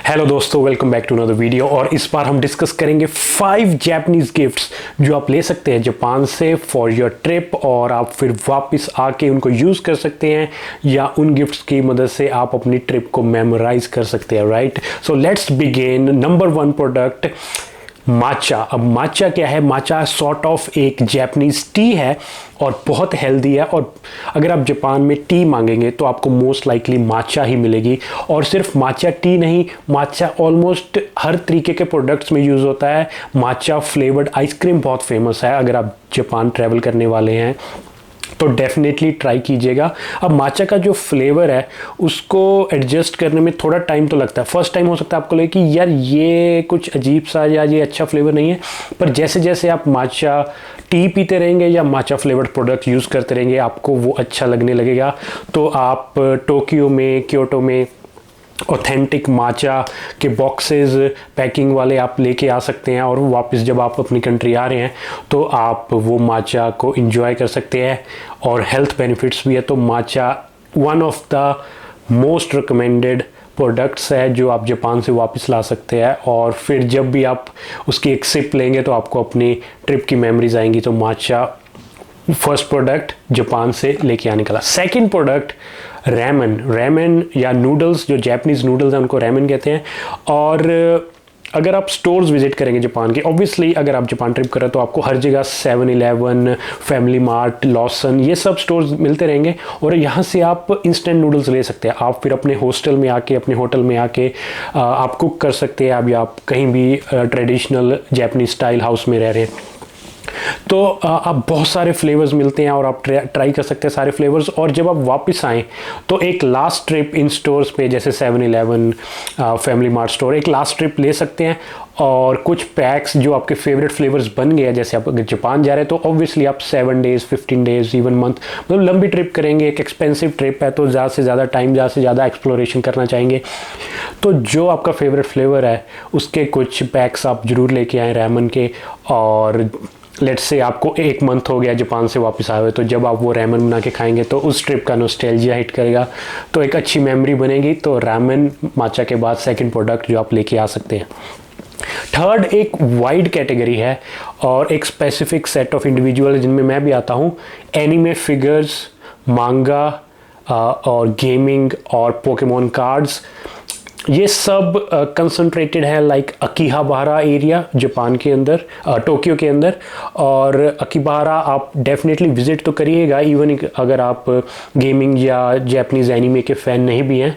Hello दोस्तों, welcome back to another video. और इस बार हम डिस्कस करेंगे 5 जापानीज गिफ्ट्स जो आप ले सकते हैं जापान से फॉर योर ट्रिप, और आप फिर वापस आके उनको यूज़ कर सकते हैं या उन गिफ्ट्स की मदद से आप अपनी ट्रिप को मेमोराइज कर सकते हैं। Right, so let's begin. Number 1 product, matcha. अब माचा क्या है? माचा सॉर्ट ऑफ एक जापानीज टी है और बहुत हेल्दी है। और अगर आप जापान में टी मांगेंगे तो आपको मोस्ट लाइकली माचा ही मिलेगी। और सिर्फ माचा टी नहीं, माचा ऑलमोस्ट हर तरीके के प्रोडक्ट्स में यूज़ होता है। माचा फ्लेवर्ड आइसक्रीम बहुत फेमस है। अगर आप जापान ट्रैवल करने वाले हैं तो डेफिनेटली ट्राई कीजिएगा। अब माचा का जो फ्लेवर है उसको एडजस्ट करने में थोड़ा टाइम तो लगता है। फर्स्ट टाइम हो सकता है आपको लगे कि यार ये कुछ अजीब सा या ये अच्छा फ्लेवर नहीं है, पर जैसे जैसे आप माचा टी पीते रहेंगे या माचा फ्लेवर्ड प्रोडक्ट यूज़ करते रहेंगे आपको वो अच्छा लगने लगेगा। तो आप टोक्यो में, क्योटो में ऑथेंटिक माचा के बॉक्सेस पैकिंग वाले आप लेके आ सकते हैं, और वापस जब आप अपनी कंट्री आ रहे हैं तो आप वो माचा को एंजॉय कर सकते हैं। और हेल्थ बेनिफिट्स भी है। तो matcha one of the most recommended products है जो आप जापान से वापस ला सकते हैं। और फिर जब भी आप उसकी एक सिप लेंगे तो आपको अपनी ट्रिप की मेमोरीज आएंगी। तो माचा फर्स्ट प्रोडक्ट जापान से लेके आने का। Second product, Ramon. रैमन या नूडल्स, जो जापानीज नूडल्स हैं उनको रैमन कहते हैं। और अगर आप स्टोर्स विजिट करेंगे जापान के, ऑब्वियसली अगर आप जापान ट्रिप करें तो आपको हर जगह 7-Eleven, फैमिली मार्ट, लॉसन, ये सब स्टोर्स मिलते रहेंगे। और यहाँ से आप इंस्टेंट नूडल्स ले सकते हैं। आप फिर अपने हॉस्टल में आके, अपने होटल में आके आप कुक कर सकते हैं। अब आप कहीं भी ट्रेडिशनल जापानीज स्टाइल हाउस में रह रहे हैं तो आप बहुत सारे फ्लेवर्स मिलते हैं और आप ट्राई कर सकते हैं सारे फ्लेवर्स। और जब आप वापस आएँ तो एक लास्ट ट्रिप इन स्टोर्स पे, जैसे 7-Eleven, फैमिली मार्ट स्टोर, एक लास्ट ट्रिप ले सकते हैं। और कुछ पैक्स जो आपके फेवरेट फ्लेवर्स बन गए हैं, जैसे आप अगर जापान जा रहे हैं तो ऑब्वियसली आप 7 डेज़, 15 डेज़, इवन मंथ, मतलब लंबी ट्रिप करेंगे, एक एक्सपेंसिव ट्रिप है तो ज़्यादा से ज़्यादा टाइम, ज़्यादा से ज़्यादा एक्सप्लोरेशन करना चाहेंगे। तो जो आपका फेवरेट फ्लेवर है उसके कुछ पैक्स आप ज़रूर लेके आएँ रैमन के। और लेट्स से आपको 1 मंथ हो गया जापान से वापस आए हुए, तो जब आप वो रैमन बना के खाएंगे तो उस ट्रिप का नॉस्टैल्जिया हिट करेगा, तो एक अच्छी मेमोरी बनेगी। तो रैमन माचा के बाद सेकंड प्रोडक्ट जो आप लेके आ सकते हैं। थर्ड एक वाइड कैटेगरी है और एक स्पेसिफिक सेट ऑफ इंडिविजुअल जिनमें मैं भी आता हूँ। एनिमे फिगर्स, मांगा और गेमिंग और पोकेमोन कार्ड्स, ये सब कंसंट्रेटेड है लाइक अकीहाबारा एरिया जापान के अंदर, टोक्यो के अंदर। और अकीहाबारा आप डेफिनेटली विजिट तो करिएगा, इवन अगर आप गेमिंग या जापानीज़ एनिमे के फ़ैन नहीं भी हैं।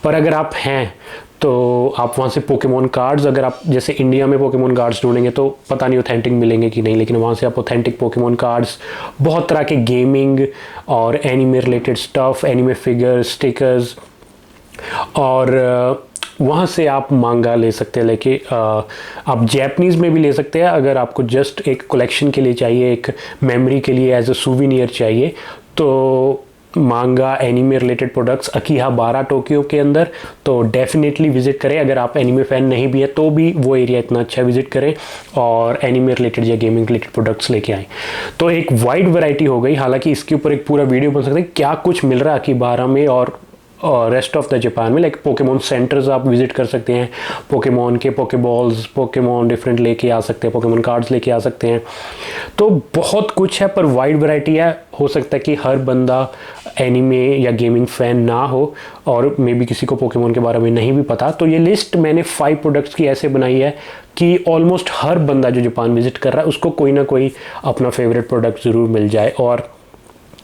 पर अगर आप हैं तो आप वहाँ से पोकेमोन कार्ड्स, अगर आप जैसे इंडिया में पोकेमोन कार्ड्स ढूंढेंगे तो पता नहीं ऑथेंटिक मिलेंगे कि नहीं, लेकिन वहाँ से आप ऑथेंटिक पोकेमोन कार्ड्स, बहुत तरह के गेमिंग और anime related stuff, anime figures, stickers, और वहाँ से आप मांगा ले सकते हैं। लेके आप जैपनीज़ में भी ले सकते हैं अगर आपको जस्ट एक कलेक्शन के लिए चाहिए, एक मेमोरी के लिए एज अ सूविनियर चाहिए। तो मांगा एनिमे रिलेटेड प्रोडक्ट्स अकीहाबारा टोक्यो के अंदर तो डेफिनेटली विजिट करें। अगर आप एनिमे फ़ैन नहीं भी है तो भी वो एरिया इतना अच्छा विजिट करें और एनिमे रिलेटेड या गेमिंग रिलेटेड प्रोडक्ट्स लेके आएँ। तो एक वाइड वैरायटी हो गई। हालांकि इसके ऊपर एक पूरा वीडियो बन सकता है क्या कुछ मिल रहा है अकीहाबारा में और रेस्ट ऑफ द जापान में। लाइक पोकेमोन सेंटर्स आप विजिट कर सकते हैं, पोकेमोन के पोकेबॉल्स, पोकेमोन डिफरेंट लेके आ सकते हैं, पोकेमोन कार्ड्स लेके आ सकते हैं। तो बहुत कुछ है, पर वाइड वैरायटी है। हो सकता है कि हर बंदा एनिमे या गेमिंग फ़ैन ना हो और मे बी किसी को पोकेमोन के बारे में नहीं भी पता। तो ये लिस्ट मैंने 5 प्रोडक्ट्स की ऐसे बनाई है कि ऑलमोस्ट हर बंदा जो जापान विजिट कर रहा है उसको कोई ना कोई अपना फेवरेट प्रोडक्ट ज़रूर मिल जाए। और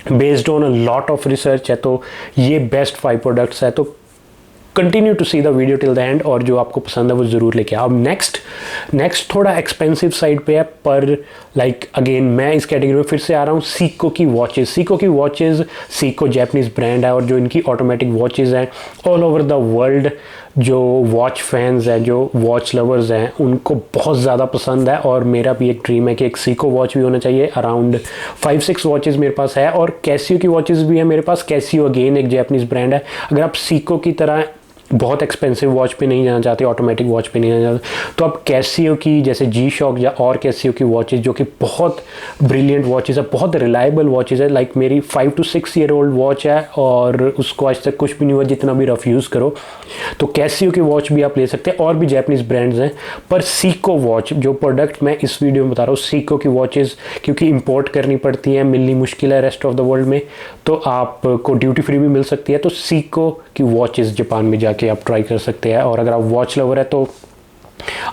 based on a lot of research है तो ये बेस्ट 5 प्रोडक्ट्स है। तो continue to see the video till the end, और जो आपको पसंद है वो ज़रूर लेके आओ। अब नेक्स्ट थोड़ा एक्सपेंसिव साइड पे है, पर लाइक अगेन मैं इस कैटेगरी में फिर से आ रहा हूँ। सीको की वॉचेज़, सीको जापानीज़ ब्रांड है और जो इनकी ऑटोमेटिक वॉचेज़ हैं ऑल ओवर द वर्ल्ड, जो वॉच फैंस हैं, जो वॉच लवर्स हैं, उनको बहुत ज़्यादा पसंद है। और मेरा भी एक ड्रीम है कि एक सीको वॉच भी होना चाहिए। अराउंड 5-6 वॉचेज़ मेरे पास है और कैसियो की वॉचेज़ भी है मेरे पास। कैसियो अगेन एक जापानीज़ ब्रांड है। अगर आप सीको की तरह बहुत एक्सपेंसिव वॉच पे नहीं जाना चाहते, ऑटोमेटिक वॉच पे नहीं जाना चाहते, तो आप कैसियो की जैसे जी शॉक या और कैसियो की वॉचेज़ जो कि बहुत ब्रिलियंट वॉचेज़ है, बहुत रिलायबल वॉचेज़ है, लाइक मेरी 5 to 6 ईयर ओल्ड वॉच है और उसको आज तक कुछ भी नहीं हुआ जितना भी रफ यूज़ करो, तो कैसियो की वॉच भी आप ले सकते हैं। और भी जैपनीज़ ब्रांड्स हैं, पर सीको वॉच जो प्रोडक्ट मैं इस वीडियो में बता रहा हूँ, सीको की वॉचेज़ क्योंकि इंपोर्ट करनी पड़ती हैं, मिलनी मुश्किल है रेस्ट ऑफ द वर्ल्ड में, तो आपको ड्यूटी फ्री भी मिल सकती है, तो सीको की वॉचेज़ जापान में जाके आप ट्राई कर सकते हैं। और अगर आप वॉच लवर है तो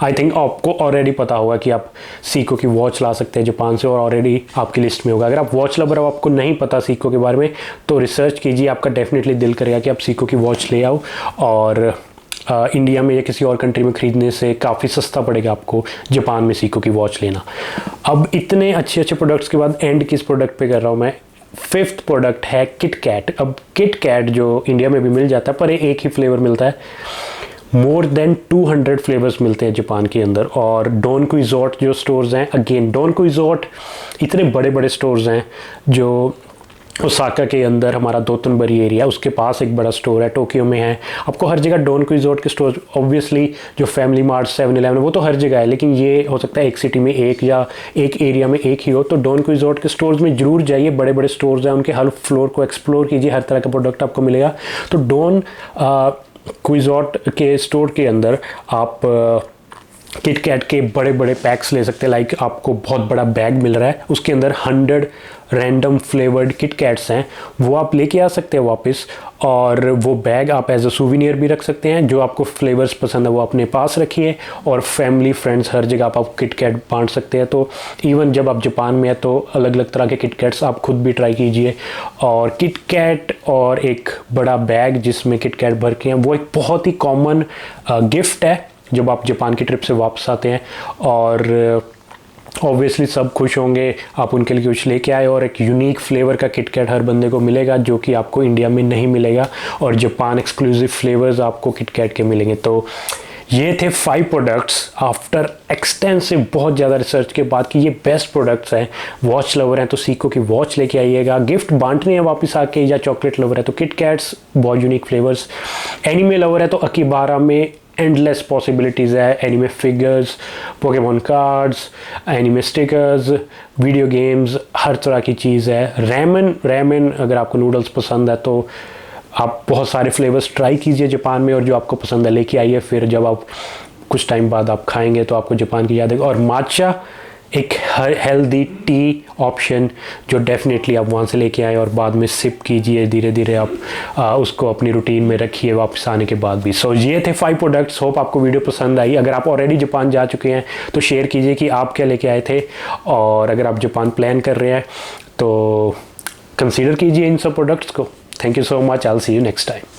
आई थिंक आपको ऑलरेडी पता होगा कि आप सीको की वॉच ला सकते हैं जापान से, और ऑलरेडी आपकी लिस्ट में होगा। अगर आप वॉच लवर हो, आपको नहीं पता सीको के बारे में, तो रिसर्च कीजिए, आपका डेफिनेटली दिल करेगा कि आप सीको की वॉच ले आओ। और इंडिया में या किसी और कंट्री में ख़रीदने से काफ़ी सस्ता पड़ेगा आपको जापान में सीको की वॉच लेना। अब इतने अच्छे अच्छे प्रोडक्ट्स के बाद एंड किस प्रोडक्ट पे कर रहा हूँ मैं, 5th प्रोडक्ट है किटकैट। अब किटकैट जो इंडिया में भी मिल जाता है, पर एक ही फ्लेवर मिलता है, मोर देन 200 फ्लेवर्स मिलते हैं जापान के अंदर। और डोनकू रिजॉर्ट जो स्टोर्स हैं, अगेन डोनकू रिजॉर्ट इतने बड़े बड़े स्टोर्स हैं, जो ओसाका के अंदर हमारा दोतनबरी एरिया, उसके पास एक बड़ा स्टोर है, टोक्यो में है, आपको हर जगह डोनकू रिजॉर्ट के स्टोर, ऑब्वियसली जो फैमिली मार्ट 7-Eleven वो तो हर जगह है, लेकिन ये हो सकता है एक सिटी में एक या एक एरिया में एक ही हो, तो डोनकू रिजॉर्ट के स्टोर्स में जरूर जाइए, बड़े बड़े स्टोर्स हैं, उनके हर फ्लोर को एक्सप्लोर कीजिए, हर तरह का प्रोडक्ट आपको मिलेगा। तो डोनकू रिजॉर्ट के स्टोर के अंदर आप किटकैट के बड़े बड़े पैक्स ले सकते हैं, लाइक आपको बहुत बड़ा बैग मिल रहा है, उसके अंदर 100 रैंडम फ्लेवर्ड किटकैट्स हैं, वो आप लेके आ सकते हैं वापस, और वो बैग आप एज अ सूविनियर भी रख सकते हैं। जो आपको फ्लेवर्स पसंद है वो अपने पास रखिए, और फैमिली फ्रेंड्स हर जगह आप किटकैट बांट सकते हैं। तो इवन जब आप जापान में है तो अलग अलग तरह के किटकैट्स आप खुद भी ट्राई कीजिए। और किटकैट और एक बड़ा बैग जिसमें किटकैट भर के हैं, वो एक बहुत ही कॉमन गिफ्ट है जब आप जापान की ट्रिप से वापस आते हैं। और ऑब्वियसली सब खुश होंगे, आप उनके लिए कुछ लेके आए, और एक यूनिक फ्लेवर का किटकैट हर बंदे को मिलेगा जो कि आपको इंडिया में नहीं मिलेगा, और जापान एक्सक्लूसिव फ्लेवर्स आपको किटकैट के मिलेंगे। तो ये थे 5 प्रोडक्ट्स आफ्टर एक्सटेंसिव बहुत ज़्यादा रिसर्च के बाद कि ये बेस्ट प्रोडक्ट्स हैं। वॉच लवर हैं तो सीको की वॉच लेके आइएगा, गिफ्ट बांटने हैं वापस आके, या चॉकलेट लवर है तो किटकैट्स, बहुत यूनिक फ्लेवर्स, एनिमे लवर है तो अकीबारा में एंडलेस पॉसिबिलिटीज़ है, anime figures, Pokemon cards, anime stickers, video games, हर तरह की चीज़ है। रैमन अगर आपको नूडल्स पसंद है तो आप बहुत सारे फ्लेवर्स ट्राई कीजिए जापान में, और जो आपको पसंद है लेके आइए, फिर जब आप कुछ टाइम बाद आप खाएंगे तो आपको जापान की याद आएगी। और माचा एक हेल्दी टी ऑप्शन जो डेफिनेटली आप वहाँ से लेके आए, और बाद में सिप कीजिए, धीरे धीरे आप उसको अपनी रूटीन में रखिए वापस आने के बाद भी। सो ये थे 5 प्रोडक्ट्स, होप आपको वीडियो पसंद आई। अगर आप ऑलरेडी जापान जा चुके हैं तो शेयर कीजिए कि आप क्या लेके आए थे, और अगर आप जापान प्लान कर रहे हैं तो कंसीडर कीजिए इन सब प्रोडक्ट्स को। Thank you so much, I will see you next time.